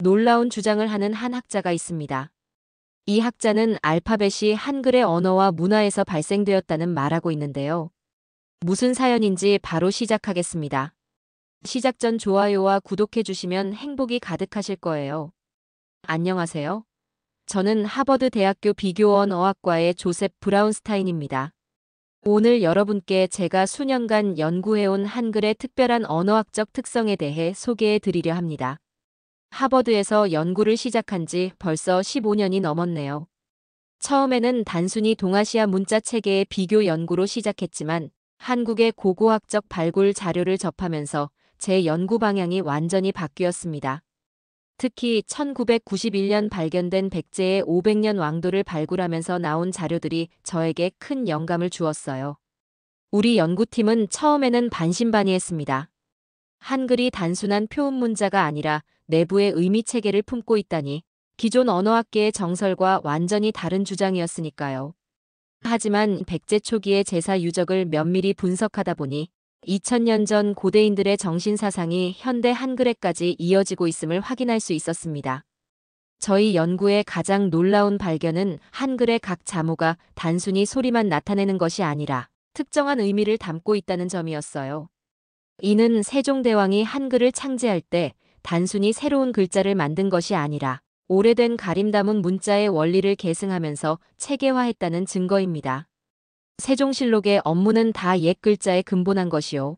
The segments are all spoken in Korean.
놀라운 주장을 하는 한 학자가 있습니다. 이 학자는 알파벳이 한글의 언어와 문화에서 발생되었다는 말하고 있는데요. 무슨 사연인지 바로 시작하겠습니다. 시작 전 좋아요와 구독해 주시면 행복이 가득하실 거예요. 안녕하세요. 저는 하버드 대학교 비교원 어학과의 조셉 브라운스타인입니다. 오늘 여러분께 제가 수년간 연구해온 한글의 특별한 언어학적 특성에 대해 소개해 드리려 합니다. 하버드에서 연구를 시작한 지 벌써 15년이 넘었네요. 처음에는 단순히 동아시아 문자 체계의 비교 연구로 시작했지만 한국의 고고학적 발굴 자료를 접하면서 제 연구 방향이 완전히 바뀌었습니다. 특히 1991년 발견된 백제의 500년 왕도를 발굴하면서 나온 자료들이 저에게 큰 영감을 주었어요. 우리 연구팀은 처음에는 반신반의했습니다. 한글이 단순한 표음 문자가 아니라 내부의 의미 체계를 품고 있다니 기존 언어학계의 정설과 완전히 다른 주장이었으니까요. 하지만 백제 초기의 제사 유적을 면밀히 분석하다 보니 2000년 전 고대인들의 정신사상이 현대 한글에까지 이어지고 있음을 확인할 수 있었습니다. 저희 연구의 가장 놀라운 발견은 한글의 각 자모가 단순히 소리만 나타내는 것이 아니라 특정한 의미를 담고 있다는 점이었어요. 이는 세종대왕이 한글을 창제할 때 단순히 새로운 글자를 만든 것이 아니라 오래된 가림 담은 문자의 원리를 계승하면서 체계화했다는 증거입니다. 세종실록의 업무는 다 옛 글자에 근본한 것이요.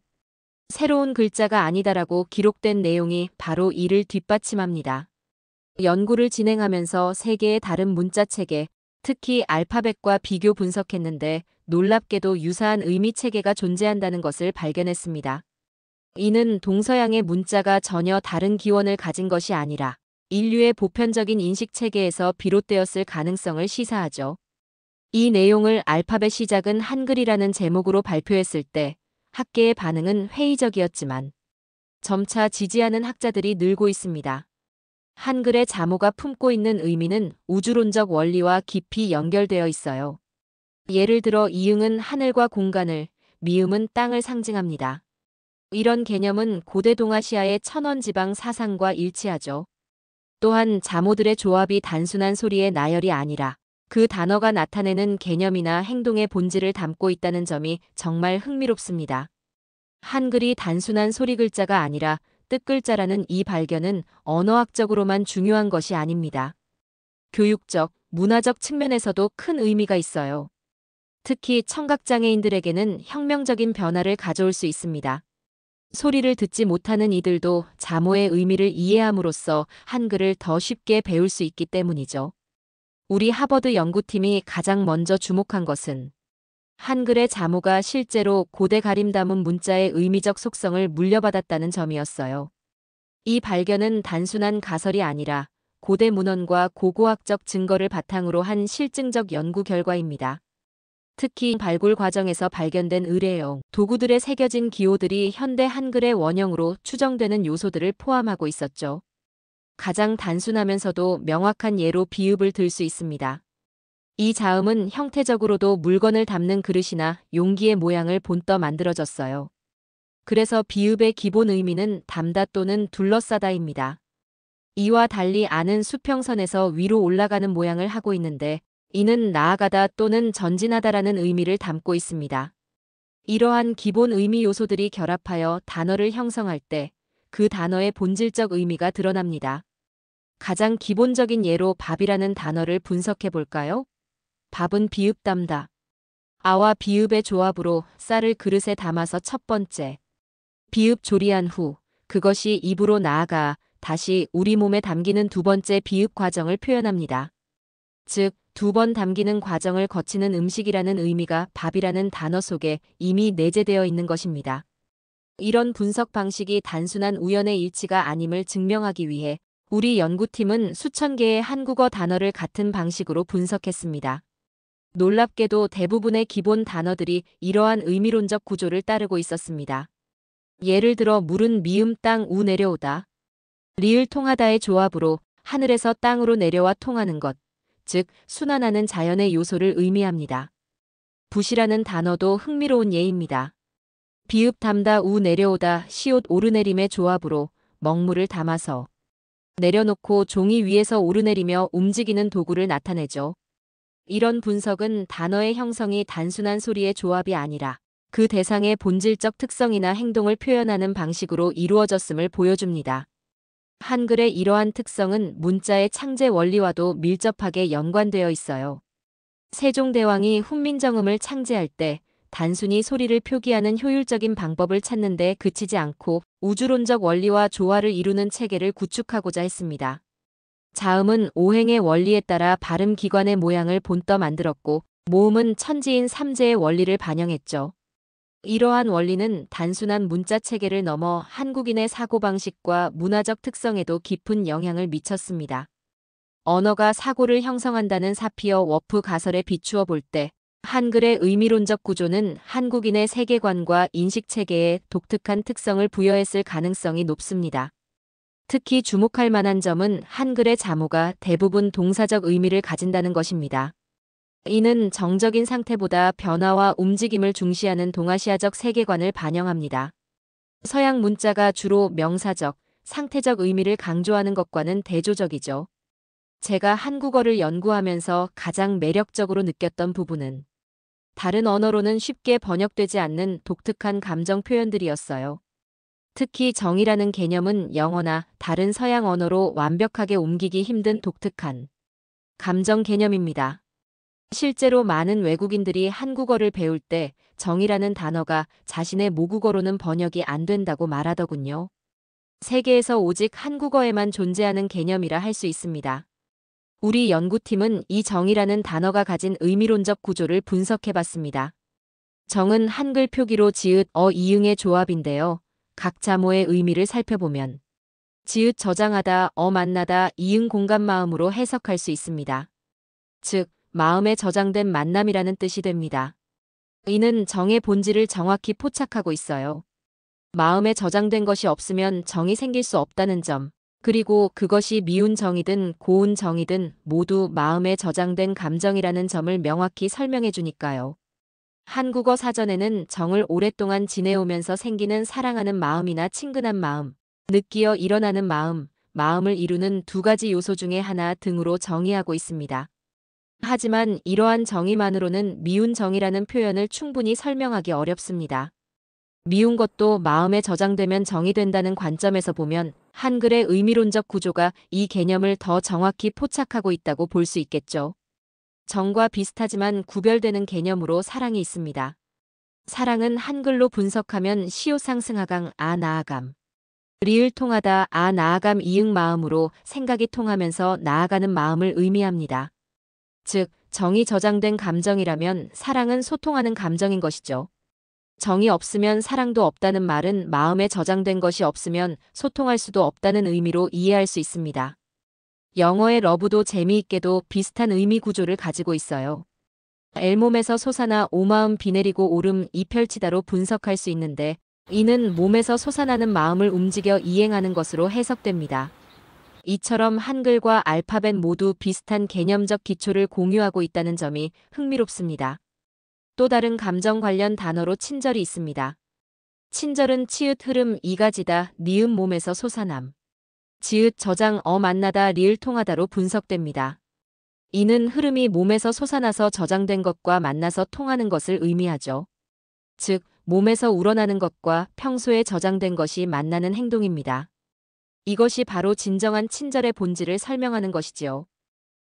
새로운 글자가 아니다라고 기록된 내용이 바로 이를 뒷받침합니다. 연구를 진행하면서 세 개의 다른 문자 체계, 특히 알파벳과 비교 분석했는데 놀랍게도 유사한 의미 체계가 존재한다는 것을 발견했습니다. 이는 동서양의 문자가 전혀 다른 기원을 가진 것이 아니라 인류의 보편적인 인식 체계에서 비롯되었을 가능성을 시사하죠. 이 내용을 알파벳 시작은 한글이라는 제목으로 발표했을 때 학계의 반응은 회의적이었지만 점차 지지하는 학자들이 늘고 있습니다. 한글의 자모가 품고 있는 의미는 우주론적 원리와 깊이 연결되어 있어요. 예를 들어 이응은 하늘과 공간을, 미음은 땅을 상징합니다. 이런 개념은 고대 동아시아의 천원지방 사상과 일치하죠. 또한 자모들의 조합이 단순한 소리의 나열이 아니라 그 단어가 나타내는 개념이나 행동의 본질을 담고 있다는 점이 정말 흥미롭습니다. 한글이 단순한 소리 글자가 아니라 뜻 글자라는 이 발견은 언어학적으로만 중요한 것이 아닙니다. 교육적, 문화적 측면에서도 큰 의미가 있어요. 특히 청각장애인들에게는 혁명적인 변화를 가져올 수 있습니다. 소리를 듣지 못하는 이들도 자모의 의미를 이해함으로써 한글을 더 쉽게 배울 수 있기 때문이죠. 우리 하버드 연구팀이 가장 먼저 주목한 것은 한글의 자모가 실제로 고대 가림 담은 문자의 의미적 속성을 물려받았다는 점이었어요. 이 발견은 단순한 가설이 아니라 고대 문헌과 고고학적 증거를 바탕으로 한 실증적 연구 결과입니다. 특히 발굴 과정에서 발견된 의뢰용 도구들에 새겨진 기호들이 현대 한글의 원형으로 추정되는 요소들을 포함하고 있었죠. 가장 단순하면서도 명확한 예로 비읍을 들 수 있습니다. 이 자음은 형태적으로도 물건을 담는 그릇이나 용기의 모양을 본떠 만들어졌어요. 그래서 비읍의 기본 의미는 담다 또는 둘러싸다입니다. 이와 달리 아는 수평선에서 위로 올라가는 모양을 하고 있는데 이는 나아가다 또는 전진하다라는 의미를 담고 있습니다. 이러한 기본 의미 요소들이 결합하여 단어를 형성할 때 그 단어의 본질적 의미가 드러납니다. 가장 기본적인 예로 밥이라는 단어를 분석해 볼까요? 밥은 비읍 담다. 아와 비읍의 조합으로 쌀을 그릇에 담아서 첫 번째. 비읍 조리한 후 그것이 입으로 나아가 다시 우리 몸에 담기는 두 번째 비읍 과정을 표현합니다. 즉, 두 번 담기는 과정을 거치는 음식이라는 의미가 밥이라는 단어 속에 이미 내재되어 있는 것입니다. 이런 분석 방식이 단순한 우연의 일치가 아님을 증명하기 위해 우리 연구팀은 수천 개의 한국어 단어를 같은 방식으로 분석했습니다. 놀랍게도 대부분의 기본 단어들이 이러한 의미론적 구조를 따르고 있었습니다. 예를 들어 물은 미음 땅 우 내려오다. 리을 통하다의 조합으로 하늘에서 땅으로 내려와 통하는 것, 즉 순환하는 자연의 요소를 의미합니다. 붓이라는 단어도 흥미로운 예입니다. 비읍 담다 우 내려오다 시옷 오르내림의 조합으로 먹물을 담아서 내려놓고 종이 위에서 오르내리며 움직이는 도구를 나타내죠. 이런 분석은 단어의 형성이 단순한 소리의 조합이 아니라 그 대상의 본질적 특성이나 행동을 표현하는 방식으로 이루어졌음을 보여줍니다. 한글의 이러한 특성은 문자의 창제 원리와도 밀접하게 연관되어 있어요. 세종대왕이 훈민정음을 창제할 때 단순히 소리를 표기하는 효율적인 방법을 찾는 데 그치지 않고 우주론적 원리와 조화를 이루는 체계를 구축하고자 했습니다. 자음은 오행의 원리에 따라 발음 기관의 모양을 본떠 만들었고, 모음은 천지인 삼재의 원리를 반영했죠. 이러한 원리는 단순한 문자 체계를 넘어 한국인의 사고방식과 문화적 특성에도 깊은 영향을 미쳤습니다. 언어가 사고를 형성한다는 사피어 워프 가설에 비추어 볼 때 한글의 의미론적 구조는 한국인의 세계관과 인식체계에 독특한 특성을 부여했을 가능성이 높습니다. 특히 주목할 만한 점은 한글의 자모가 대부분 동사적 의미를 가진다는 것입니다. 이는 정적인 상태보다 변화와 움직임을 중시하는 동아시아적 세계관을 반영합니다. 서양 문자가 주로 명사적, 상태적 의미를 강조하는 것과는 대조적이죠. 제가 한국어를 연구하면서 가장 매력적으로 느꼈던 부분은 다른 언어로는 쉽게 번역되지 않는 독특한 감정 표현들이었어요. 특히 정이라는 개념은 영어나 다른 서양 언어로 완벽하게 옮기기 힘든 독특한 감정 개념입니다. 실제로 많은 외국인들이 한국어를 배울 때 정이라는 단어가 자신의 모국어로는 번역이 안 된다고 말하더군요. 세계에서 오직 한국어에만 존재하는 개념이라 할 수 있습니다. 우리 연구팀은 이 정이라는 단어가 가진 의미론적 구조를 분석해봤습니다. 정은 한글 표기로 지읒, 이응의 조합인데요. 각 자모의 의미를 살펴보면 지읒 저장하다, 만나다, 이응 공감 마음으로 해석할 수 있습니다. 즉, 마음에 저장된 만남이라는 뜻이 됩니다. 이는 정의 본질을 정확히 포착하고 있어요. 마음에 저장된 것이 없으면 정이 생길 수 없다는 점, 그리고 그것이 미운 정이든 고운 정이든 모두 마음에 저장된 감정이라는 점을 명확히 설명해 주니까요. 한국어 사전에는 정을 오랫동안 지내오면서 생기는 사랑하는 마음이나 친근한 마음, 느끼어 일어나는 마음, 마음을 이루는 두 가지 요소 중에 하나 등으로 정의하고 있습니다. 하지만 이러한 정의만으로는 미운 정이라는 표현을 충분히 설명하기 어렵습니다. 미운 것도 마음에 저장되면 정이 된다는 관점에서 보면 한글의 의미론적 구조가 이 개념을 더 정확히 포착하고 있다고 볼 수 있겠죠. 정과 비슷하지만 구별되는 개념으로 사랑이 있습니다. 사랑은 한글로 분석하면 시옷상승하강 나아감. 리을 통하다 나아감 이응 마음으로 생각이 통하면서 나아가는 마음을 의미합니다. 즉, 정이 저장된 감정이라면 사랑은 소통하는 감정인 것이죠. 정이 없으면 사랑도 없다는 말은 마음에 저장된 것이 없으면 소통할 수도 없다는 의미로 이해할 수 있습니다. 영어의 러브도 재미있게도 비슷한 의미 구조를 가지고 있어요. 엘몸에서 솟아나 오마음 비 내리고 오름 이 펼치다로 분석할 수 있는데, 이는 몸에서 솟아나는 마음을 움직여 이행하는 것으로 해석됩니다. 이처럼 한글과 알파벳 모두 비슷한 개념적 기초를 공유하고 있다는 점이 흥미롭습니다. 또 다른 감정 관련 단어로 친절이 있습니다. 친절은 치읓 흐름 이가지다, 니은 몸에서 솟아남. 지읒 저장 만나다 리을 통하다로 분석됩니다. 이는 흐름이 몸에서 솟아나서 저장된 것과 만나서 통하는 것을 의미하죠. 즉, 몸에서 우러나는 것과 평소에 저장된 것이 만나는 행동입니다. 이것이 바로 진정한 친절의 본질을 설명하는 것이지요.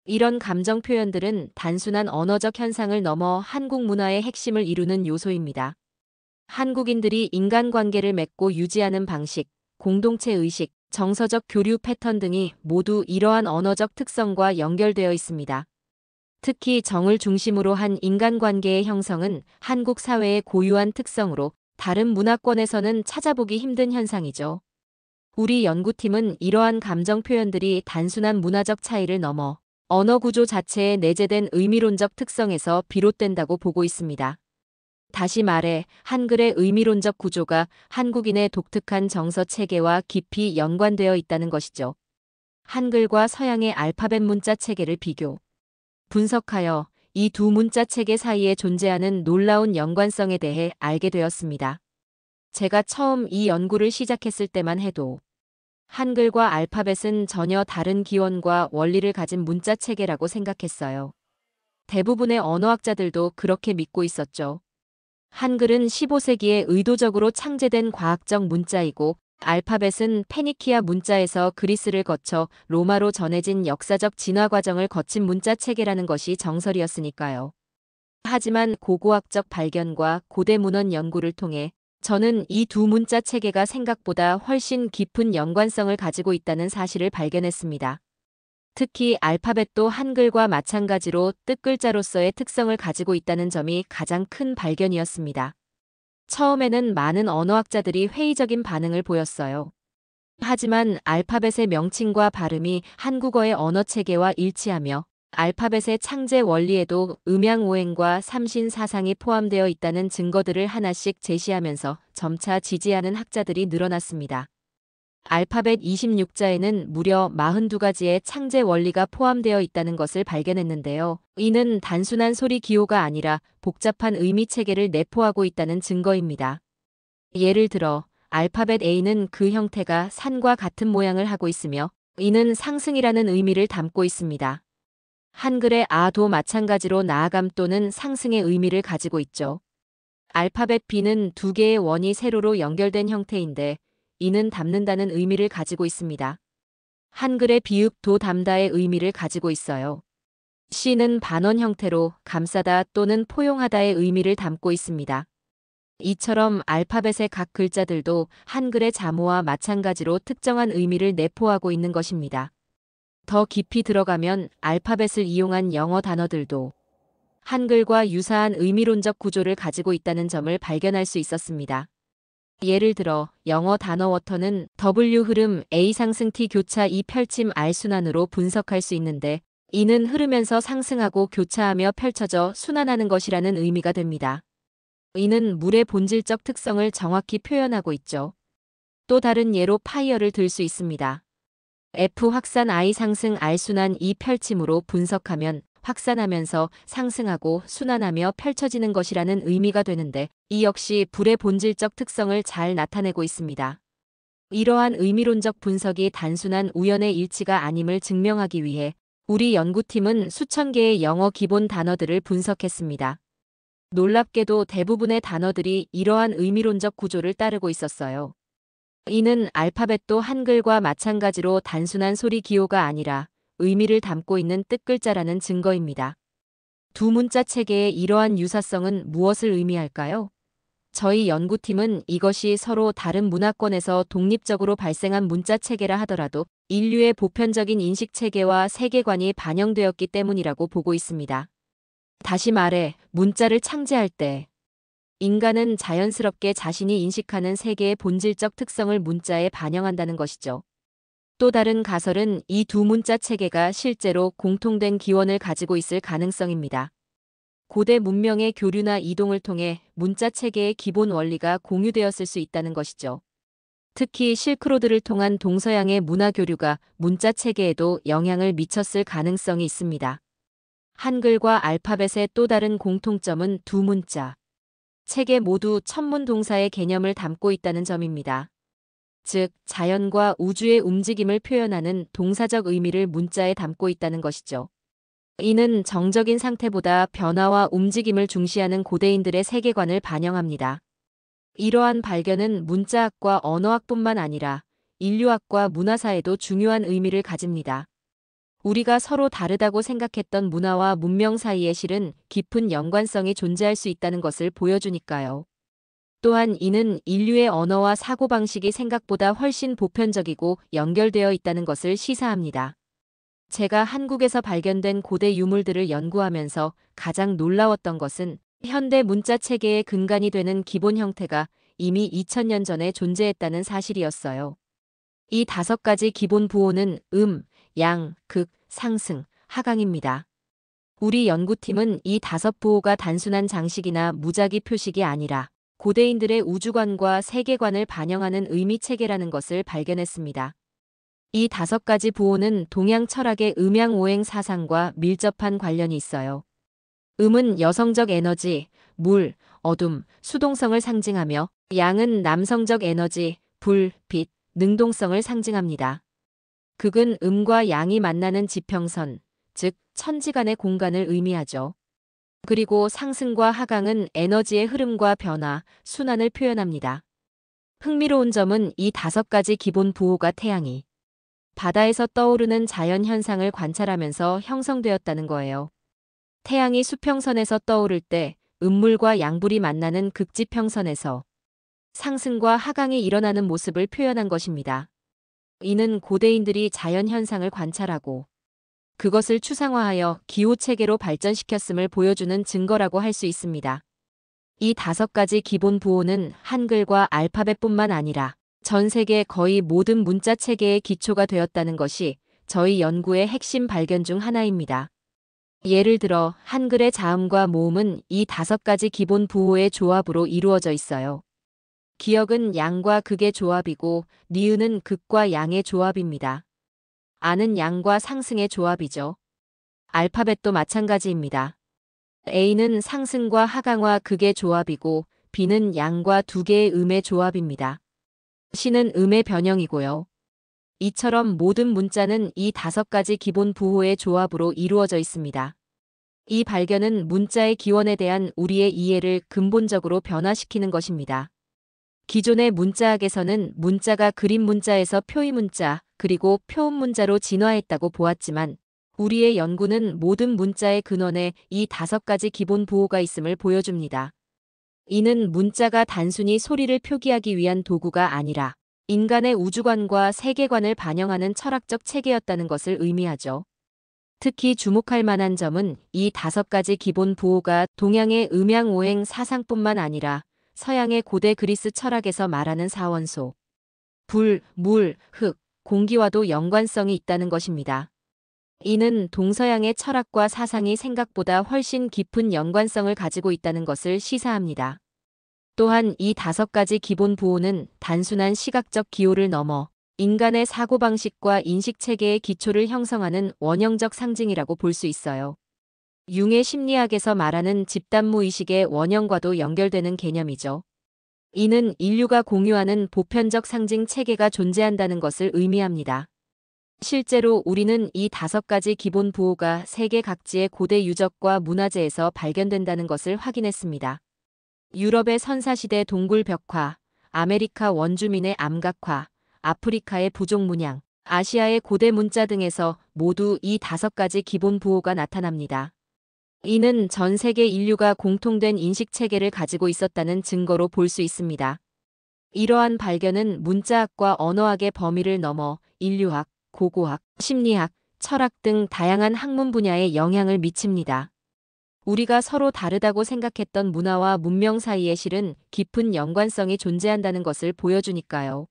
이런 감정 표현들은 단순한 언어적 현상을 넘어 한국 문화의 핵심을 이루는 요소입니다. 한국인들이 인간관계를 맺고 유지하는 방식, 공동체 의식, 정서적 교류 패턴 등이 모두 이러한 언어적 특성과 연결되어 있습니다. 특히 정을 중심으로 한 인간관계의 형성은 한국 사회의 고유한 특성으로 다른 문화권에서는 찾아보기 힘든 현상이죠. 우리 연구팀은 이러한 감정 표현들이 단순한 문화적 차이를 넘어 언어 구조 자체에 내재된 의미론적 특성에서 비롯된다고 보고 있습니다. 다시 말해 한글의 의미론적 구조가 한국인의 독특한 정서 체계와 깊이 연관되어 있다는 것이죠. 한글과 서양의 알파벳 문자 체계를 비교, 분석하여 이 두 문자 체계 사이에 존재하는 놀라운 연관성에 대해 알게 되었습니다. 제가 처음 이 연구를 시작했을 때만 해도 한글과 알파벳은 전혀 다른 기원과 원리를 가진 문자 체계라고 생각했어요. 대부분의 언어학자들도 그렇게 믿고 있었죠. 한글은 15세기에 의도적으로 창제된 과학적 문자이고 알파벳은 페니키아 문자에서 그리스를 거쳐 로마로 전해진 역사적 진화 과정을 거친 문자 체계라는 것이 정설이었으니까요. 하지만 고고학적 발견과 고대 문헌 연구를 통해 저는 이 두 문자 체계가 생각보다 훨씬 깊은 연관성을 가지고 있다는 사실을 발견했습니다. 특히 알파벳도 한글과 마찬가지로 뜻글자로서의 특성을 가지고 있다는 점이 가장 큰 발견이었습니다. 처음에는 많은 언어학자들이 회의적인 반응을 보였어요. 하지만 알파벳의 명칭과 발음이 한국어의 언어 체계와 일치하며 알파벳의 창제 원리에도 음양오행과 삼신사상이 포함되어 있다는 증거들을 하나씩 제시하면서 점차 지지하는 학자들이 늘어났습니다. 알파벳 26자에는 무려 42가지의 창제 원리가 포함되어 있다는 것을 발견했는데요. 이는 단순한 소리 기호가 아니라 복잡한 의미 체계를 내포하고 있다는 증거입니다. 예를 들어 알파벳 A는 그 형태가 산과 같은 모양을 하고 있으며 이는 상승이라는 의미를 담고 있습니다. 한글의 아도 마찬가지로 나아감 또는 상승의 의미를 가지고 있죠. 알파벳 B는 두 개의 원이 세로로 연결된 형태인데 이는 담는다는 의미를 가지고 있습니다. 한글의 비읍 도 담다의 의미를 가지고 있어요. C는 반원 형태로 감싸다 또는 포용하다의 의미를 담고 있습니다. 이처럼 알파벳의 각 글자들도 한글의 자모와 마찬가지로 특정한 의미를 내포하고 있는 것입니다. 더 깊이 들어가면 알파벳을 이용한 영어 단어들도 한글과 유사한 의미론적 구조를 가지고 있다는 점을 발견할 수 있었습니다. 예를 들어 영어 단어 워터는 W 흐름 A 상승 T 교차 E 펼침 R 순환으로 분석할 수 있는데 이는 흐르면서 상승하고 교차하며 펼쳐져 순환하는 것이라는 의미가 됩니다. 이는 물의 본질적 특성을 정확히 표현하고 있죠. 또 다른 예로 파이어를 들 수 있습니다. F 확산 I 상승 R 순환 E 펼침으로 분석하면 확산하면서 상승하고 순환하며 펼쳐지는 것이라는 의미가 되는데 이 역시 불의 본질적 특성을 잘 나타내고 있습니다. 이러한 의미론적 분석이 단순한 우연의 일치가 아님을 증명하기 위해 우리 연구팀은 수천 개의 영어 기본 단어들을 분석했습니다. 놀랍게도 대부분의 단어들이 이러한 의미론적 구조를 따르고 있었어요. 이는 알파벳도 한글과 마찬가지로 단순한 소리 기호가 아니라 의미를 담고 있는 뜻글자라는 증거입니다. 두 문자 체계의 이러한 유사성은 무엇을 의미할까요? 저희 연구팀은 이것이 서로 다른 문화권에서 독립적으로 발생한 문자 체계라 하더라도 인류의 보편적인 인식 체계와 세계관이 반영되었기 때문이라고 보고 있습니다. 다시 말해, 문자를 창제할 때 인간은 자연스럽게 자신이 인식하는 세계의 본질적 특성을 문자에 반영한다는 것이죠. 또 다른 가설은 이 두 문자 체계가 실제로 공통된 기원을 가지고 있을 가능성입니다. 고대 문명의 교류나 이동을 통해 문자 체계의 기본 원리가 공유되었을 수 있다는 것이죠. 특히 실크로드를 통한 동서양의 문화 교류가 문자 체계에도 영향을 미쳤을 가능성이 있습니다. 한글과 알파벳의 또 다른 공통점은 두 문자 체계 모두 천문 동사의 개념을 담고 있다는 점입니다. 즉, 자연과 우주의 움직임을 표현하는 동사적 의미를 문자에 담고 있다는 것이죠. 이는 정적인 상태보다 변화와 움직임을 중시하는 고대인들의 세계관을 반영합니다. 이러한 발견은 문자학과 언어학뿐만 아니라 인류학과 문화사에도 중요한 의미를 가집니다. 우리가 서로 다르다고 생각했던 문화와 문명 사이에 실은 깊은 연관성이 존재할 수 있다는 것을 보여주니까요. 또한 이는 인류의 언어와 사고방식이 생각보다 훨씬 보편적이고 연결되어 있다는 것을 시사합니다. 제가 한국에서 발견된 고대 유물들을 연구하면서 가장 놀라웠던 것은 현대 문자 체계의 근간이 되는 기본 형태가 이미 2000년 전에 존재했다는 사실이었어요. 이 5가지 기본 부호는 양, 극, 상승, 하강입니다. 우리 연구팀은 이 5부호가 단순한 장식이나 무작위 표식이 아니라 고대인들의 우주관과 세계관을 반영하는 의미 체계라는 것을 발견했습니다. 이 5가지 부호는 동양 철학의 음양오행 사상과 밀접한 관련이 있어요. 음은 여성적 에너지, 물, 어둠, 수동성을 상징하며 양은 남성적 에너지, 불, 빛, 능동성을 상징합니다. 극은 음과 양이 만나는 지평선, 즉 천지간의 공간을 의미하죠. 그리고 상승과 하강은 에너지의 흐름과 변화, 순환을 표현합니다. 흥미로운 점은 이 5가지 기본 부호가 태양이 바다에서 떠오르는 자연 현상을 관찰하면서 형성되었다는 거예요. 태양이 수평선에서 떠오를 때 음물과 양불이 만나는 극지평선에서 상승과 하강이 일어나는 모습을 표현한 것입니다. 이는 고대인들이 자연 현상을 관찰하고 그것을 추상화하여 기호체계로 발전시켰음을 보여주는 증거라고 할 수 있습니다. 이 5가지 기본 부호는 한글과 알파벳뿐만 아니라 전 세계 거의 모든 문자 체계의 기초가 되었다는 것이 저희 연구의 핵심 발견 중 하나입니다. 예를 들어 한글의 자음과 모음은 이 5가지 기본 부호의 조합으로 이루어져 있어요. 기역은 양과 극의 조합이고 니은은 극과 양의 조합입니다. 아는 양과 상승의 조합이죠. 알파벳도 마찬가지입니다. A는 상승과 하강과 극의 조합이고 B는 양과 2개의 음의 조합입니다. C는 음의 변형이고요. 이처럼 모든 문자는 이 5가지 기본 부호의 조합으로 이루어져 있습니다. 이 발견은 문자의 기원에 대한 우리의 이해를 근본적으로 변화시키는 것입니다. 기존의 문자학에서는 문자가 그림 문자에서 표의 문자, 그리고 표음 문자로 진화했다고 보았지만 우리의 연구는 모든 문자의 근원에 이 5가지 기본 부호가 있음을 보여줍니다. 이는 문자가 단순히 소리를 표기하기 위한 도구가 아니라 인간의 우주관과 세계관을 반영하는 철학적 체계였다는 것을 의미하죠. 특히 주목할 만한 점은 이 5가지 기본 부호가 동양의 음양오행 사상뿐만 아니라 서양의 고대 그리스 철학에서 말하는 사원소, 불, 물, 흙, 공기와도 연관성이 있다는 것입니다. 이는 동서양의 철학과 사상이 생각보다 훨씬 깊은 연관성을 가지고 있다는 것을 시사합니다. 또한 이 5가지 기본 부호는 단순한 시각적 기호를 넘어 인간의 사고방식과 인식체계의 기초를 형성하는 원형적 상징이라고 볼 수 있어요. 융의 심리학에서 말하는 집단무의식의 원형과도 연결되는 개념이죠. 이는 인류가 공유하는 보편적 상징 체계가 존재한다는 것을 의미합니다. 실제로 우리는 이 5가지 기본 부호가 세계 각지의 고대 유적과 문화재에서 발견된다는 것을 확인했습니다. 유럽의 선사시대 동굴 벽화, 아메리카 원주민의 암각화, 아프리카의 부족 문양, 아시아의 고대 문자 등에서 모두 이 5가지 기본 부호가 나타납니다. 이는 전 세계 인류가 공통된 인식체계를 가지고 있었다는 증거로 볼 수 있습니다. 이러한 발견은 문자학과 언어학의 범위를 넘어 인류학, 고고학, 심리학, 철학 등 다양한 학문 분야에 영향을 미칩니다. 우리가 서로 다르다고 생각했던 문화와 문명 사이에 실은 깊은 연관성이 존재한다는 것을 보여주니까요.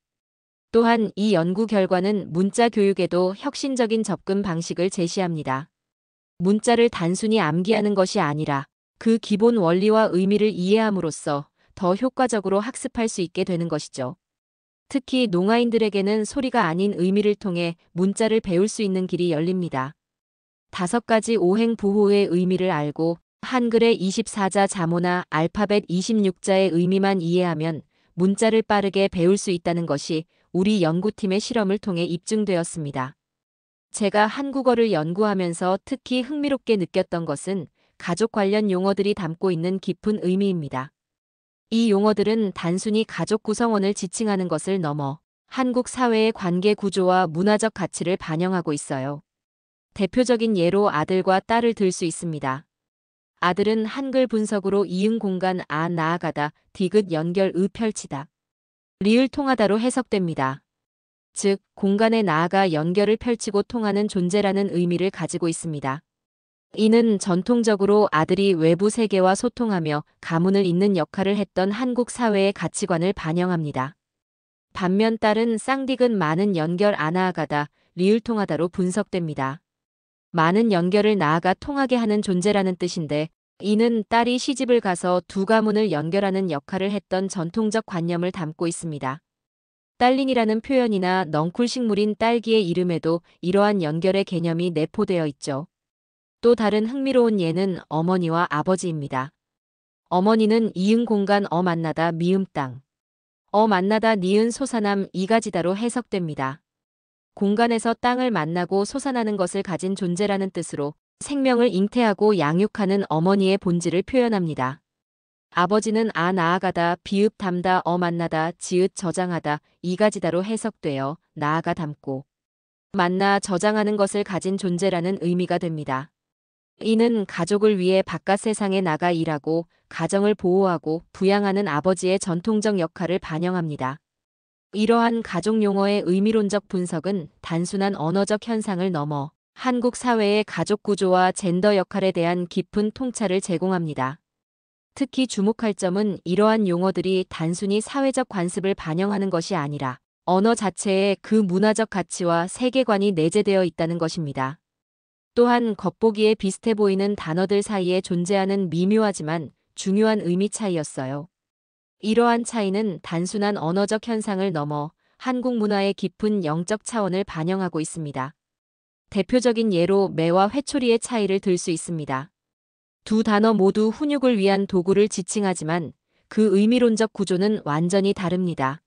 또한 이 연구 결과는 문자 교육에도 혁신적인 접근 방식을 제시합니다. 문자를 단순히 암기하는 것이 아니라 그 기본 원리와 의미를 이해함으로써 더 효과적으로 학습할 수 있게 되는 것이죠. 특히 농아인들에게는 소리가 아닌 의미를 통해 문자를 배울 수 있는 길이 열립니다. 5가지 오행 부호의 의미를 알고 한글의 24자 자모나 알파벳 26자의 의미만 이해하면 문자를 빠르게 배울 수 있다는 것이 우리 연구팀의 실험을 통해 입증되었습니다. 제가 한국어를 연구하면서 특히 흥미롭게 느꼈던 것은 가족 관련 용어들이 담고 있는 깊은 의미입니다. 이 용어들은 단순히 가족 구성원을 지칭하는 것을 넘어 한국 사회의 관계 구조와 문화적 가치를 반영하고 있어요. 대표적인 예로 아들과 딸을 들 수 있습니다. 아들은 한글 분석으로 이응 공간 아 나아가다, 디귿 연결 의 펼치다, 리을 통하다로 해석됩니다. 즉, 공간에 나아가 연결을 펼치고 통하는 존재라는 의미를 가지고 있습니다. 이는 전통적으로 아들이 외부 세계와 소통하며 가문을 잇는 역할을 했던 한국 사회의 가치관을 반영합니다. 반면 딸은 쌍디귿 많은 연결 아 나아가다, 리을 통하다로 분석됩니다. 많은 연결을 나아가 통하게 하는 존재라는 뜻인데, 이는 딸이 시집을 가서 두 가문을 연결하는 역할을 했던 전통적 관념을 담고 있습니다. 딸린이라는 표현이나 넝쿨식물인 딸기의 이름에도 이러한 연결의 개념이 내포되어 있죠. 또 다른 흥미로운 예는 어머니와 아버지입니다. 어머니는 이응 공간 어 만나다 미음 땅, 만나다 니은 솟아남 이가지다로 해석됩니다. 공간에서 땅을 만나고 솟아나는 것을 가진 존재라는 뜻으로 생명을 잉태하고 양육하는 어머니의 본질을 표현합니다. 아버지는 나아가다, 비읍 담다, 만나다, 지읒 저장하다, 이가지다로 해석되어 나아가 담고 만나 저장하는 것을 가진 존재라는 의미가 됩니다. 이는 가족을 위해 바깥 세상에 나가 일하고 가정을 보호하고 부양하는 아버지의 전통적 역할을 반영합니다. 이러한 가족 용어의 의미론적 분석은 단순한 언어적 현상을 넘어 한국 사회의 가족 구조와 젠더 역할에 대한 깊은 통찰을 제공합니다. 특히 주목할 점은 이러한 용어들이 단순히 사회적 관습을 반영하는 것이 아니라 언어 자체에 그 문화적 가치와 세계관이 내재되어 있다는 것입니다. 또한 겉보기에 비슷해 보이는 단어들 사이에 존재하는 미묘하지만 중요한 의미 차이였어요. 이러한 차이는 단순한 언어적 현상을 넘어 한국 문화의 깊은 영적 차원을 반영하고 있습니다. 대표적인 예로 매와 회초리의 차이를 들 수 있습니다. 두 단어 모두 훈육을 위한 도구를 지칭하지만 그 의미론적 구조는 완전히 다릅니다.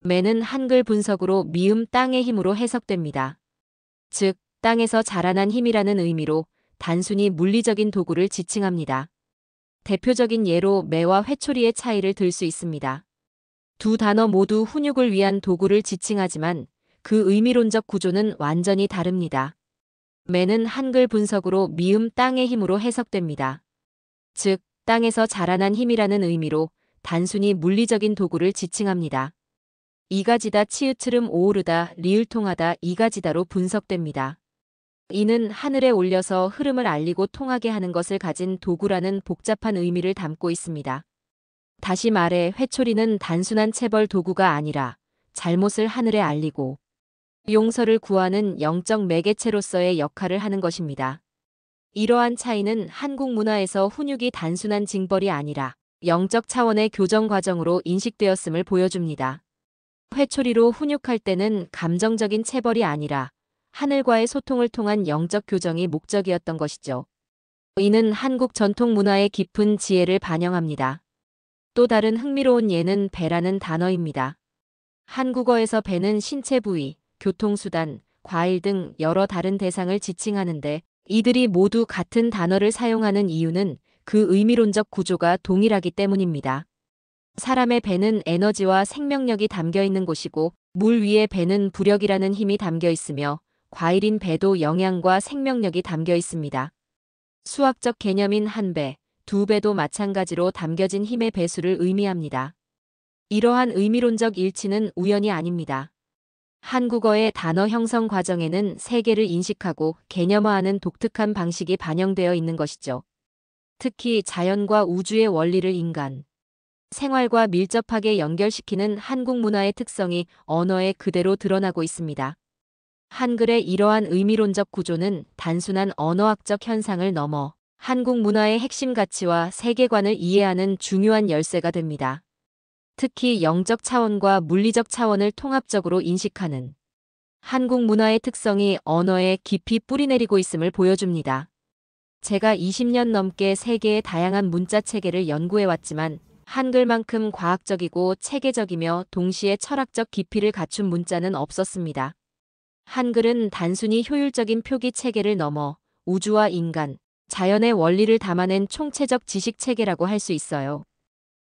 매는 한글 분석으로 미음 땅의 힘으로 해석됩니다. 즉, 땅에서 자라난 힘이라는 의미로 단순히 물리적인 도구를 지칭합니다. 대표적인 예로 매와 회초리의 차이를 들 수 있습니다. 두 단어 모두 훈육을 위한 도구를 지칭하지만 그 의미론적 구조는 완전히 다릅니다. 매는 한글 분석으로 미음 땅의 힘으로 해석됩니다. 즉, 땅에서 자라난 힘이라는 의미로 단순히 물리적인 도구를 지칭합니다. 이가지다 치읓트름 오르다 리을통하다 이가지다로 분석됩니다. 이는 하늘에 올려서 흐름을 알리고 통하게 하는 것을 가진 도구라는 복잡한 의미를 담고 있습니다. 다시 말해 회초리는 단순한 체벌 도구가 아니라 잘못을 하늘에 알리고 용서를 구하는 영적 매개체로서의 역할을 하는 것입니다. 이러한 차이는 한국 문화에서 훈육이 단순한 징벌이 아니라 영적 차원의 교정 과정으로 인식되었음을 보여줍니다. 회초리로 훈육할 때는 감정적인 체벌이 아니라 하늘과의 소통을 통한 영적 교정이 목적이었던 것이죠. 이는 한국 전통 문화의 깊은 지혜를 반영합니다. 또 다른 흥미로운 예는 배라는 단어입니다. 한국어에서 배는 신체 부위, 교통수단, 과일 등 여러 다른 대상을 지칭하는데 이들이 모두 같은 단어를 사용하는 이유는 그 의미론적 구조가 동일하기 때문입니다. 사람의 배는 에너지와 생명력이 담겨 있는 곳이고 물 위의 배는 부력이라는 힘이 담겨 있으며 과일인 배도 영양과 생명력이 담겨 있습니다. 수학적 개념인 한 배, 두 배도 마찬가지로 담겨진 힘의 배수를 의미합니다. 이러한 의미론적 일치는 우연이 아닙니다. 한국어의 단어 형성 과정에는 세계를 인식하고 개념화하는 독특한 방식이 반영되어 있는 것이죠. 특히 자연과 우주의 원리를 인간, 생활과 밀접하게 연결시키는 한국 문화의 특성이 언어에 그대로 드러나고 있습니다. 한글의 이러한 의미론적 구조는 단순한 언어학적 현상을 넘어 한국 문화의 핵심 가치와 세계관을 이해하는 중요한 열쇠가 됩니다. 특히 영적 차원과 물리적 차원을 통합적으로 인식하는 한국 문화의 특성이 언어에 깊이 뿌리내리고 있음을 보여줍니다. 제가 20년 넘게 세계의 다양한 문자 체계를 연구해왔지만 한글만큼 과학적이고 체계적이며 동시에 철학적 깊이를 갖춘 문자는 없었습니다. 한글은 단순히 효율적인 표기 체계를 넘어 우주와 인간, 자연의 원리를 담아낸 총체적 지식 체계라고 할 수 있어요.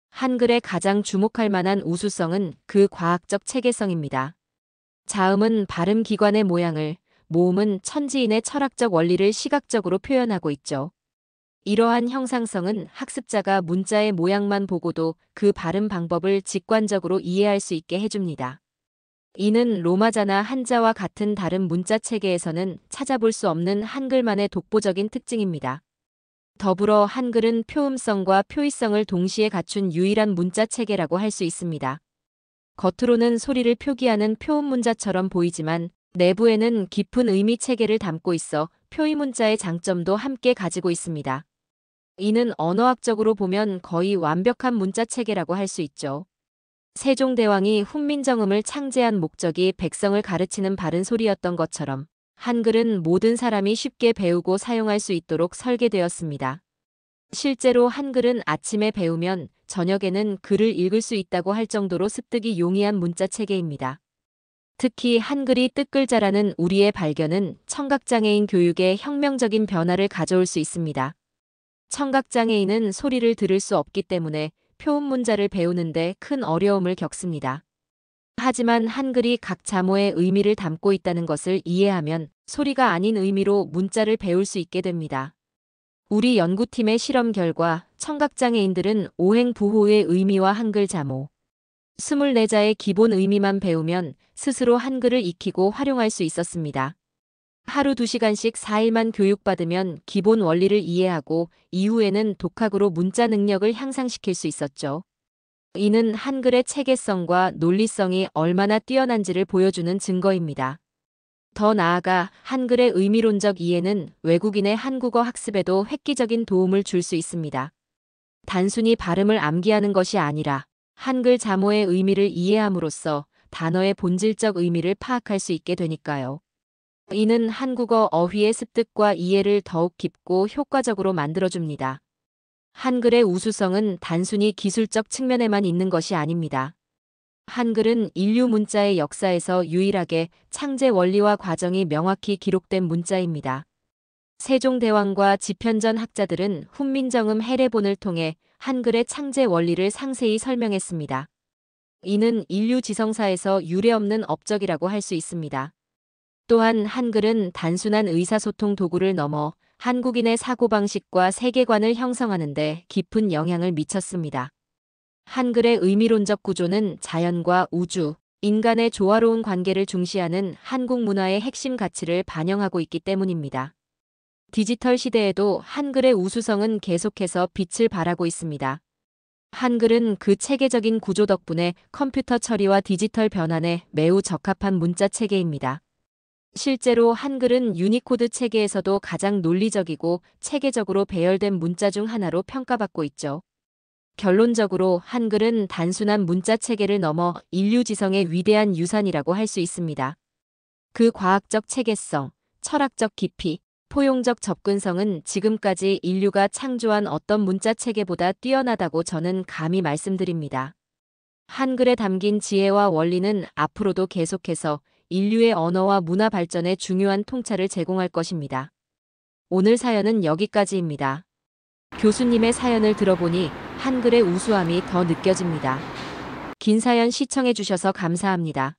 한글의 가장 주목할 만한 우수성은 그 과학적 체계성입니다. 자음은 발음 기관의 모양을, 모음은 천지인의 철학적 원리를 시각적으로 표현하고 있죠. 이러한 형상성은 학습자가 문자의 모양만 보고도 그 발음 방법을 직관적으로 이해할 수 있게 해줍니다. 이는 로마자나 한자와 같은 다른 문자 체계에서는 찾아볼 수 없는 한글만의 독보적인 특징입니다. 더불어 한글은 표음성과 표의성을 동시에 갖춘 유일한 문자 체계라고 할 수 있습니다. 겉으로는 소리를 표기하는 표음 문자처럼 보이지만 내부에는 깊은 의미 체계를 담고 있어 표의 문자의 장점도 함께 가지고 있습니다. 이는 언어학적으로 보면 거의 완벽한 문자 체계라고 할 수 있죠. 세종대왕이 훈민정음을 창제한 목적이 백성을 가르치는 바른 소리였던 것처럼 한글은 모든 사람이 쉽게 배우고 사용할 수 있도록 설계되었습니다. 실제로 한글은 아침에 배우면 저녁에는 글을 읽을 수 있다고 할 정도로 습득이 용이한 문자 체계입니다. 특히 한글이 뜻글자라는 우리의 발견은 청각장애인 교육에 혁명적인 변화를 가져올 수 있습니다. 청각장애인은 소리를 들을 수 없기 때문에 표음 문자를 배우는데 큰 어려움을 겪습니다. 하지만 한글이 각 자모의 의미를 담고 있다는 것을 이해하면 소리가 아닌 의미로 문자를 배울 수 있게 됩니다. 우리 연구팀의 실험 결과 청각장애인들은 오행부호의 의미와 한글 자모, 24자의 기본 의미만 배우면 스스로 한글을 익히고 활용할 수 있었습니다. 하루 2시간씩 4일만 교육받으면 기본 원리를 이해하고 이후에는 독학으로 문자 능력을 향상시킬 수 있었죠. 이는 한글의 체계성과 논리성이 얼마나 뛰어난지를 보여주는 증거입니다. 더 나아가 한글의 의미론적 이해는 외국인의 한국어 학습에도 획기적인 도움을 줄 수 있습니다. 단순히 발음을 암기하는 것이 아니라 한글 자모의 의미를 이해함으로써 단어의 본질적 의미를 파악할 수 있게 되니까요. 이는 한국어 어휘의 습득과 이해를 더욱 깊고 효과적으로 만들어줍니다. 한글의 우수성은 단순히 기술적 측면에만 있는 것이 아닙니다. 한글은 인류 문자의 역사에서 유일하게 창제 원리와 과정이 명확히 기록된 문자입니다. 세종대왕과 지편전 학자들은 훈민정음 해례본을 통해 한글의 창제 원리를 상세히 설명했습니다. 이는 인류 지성사에서 유례없는 업적이라고 할 수 있습니다. 또한 한글은 단순한 의사소통 도구를 넘어 한국인의 사고방식과 세계관을 형성하는 데 깊은 영향을 미쳤습니다. 한글의 의미론적 구조는 자연과 우주, 인간의 조화로운 관계를 중시하는 한국 문화의 핵심 가치를 반영하고 있기 때문입니다. 디지털 시대에도 한글의 우수성은 계속해서 빛을 발하고 있습니다. 한글은 그 체계적인 구조 덕분에 컴퓨터 처리와 디지털 변환에 매우 적합한 문자 체계입니다. 실제로 한글은 유니코드 체계에서도 가장 논리적이고 체계적으로 배열된 문자 중 하나로 평가받고 있죠. 결론적으로 한글은 단순한 문자 체계를 넘어 인류 지성의 위대한 유산이라고 할 수 있습니다. 그 과학적 체계성, 철학적 깊이, 포용적 접근성은 지금까지 인류가 창조한 어떤 문자 체계보다 뛰어나다고 저는 감히 말씀드립니다. 한글에 담긴 지혜와 원리는 앞으로도 계속해서 인류의 언어와 문화 발전에 중요한 통찰을 제공할 것입니다. 오늘 사연은 여기까지입니다. 교수님의 사연을 들어보니 한글의 우수함이 더 느껴집니다. 긴 사연 시청해주셔서 감사합니다.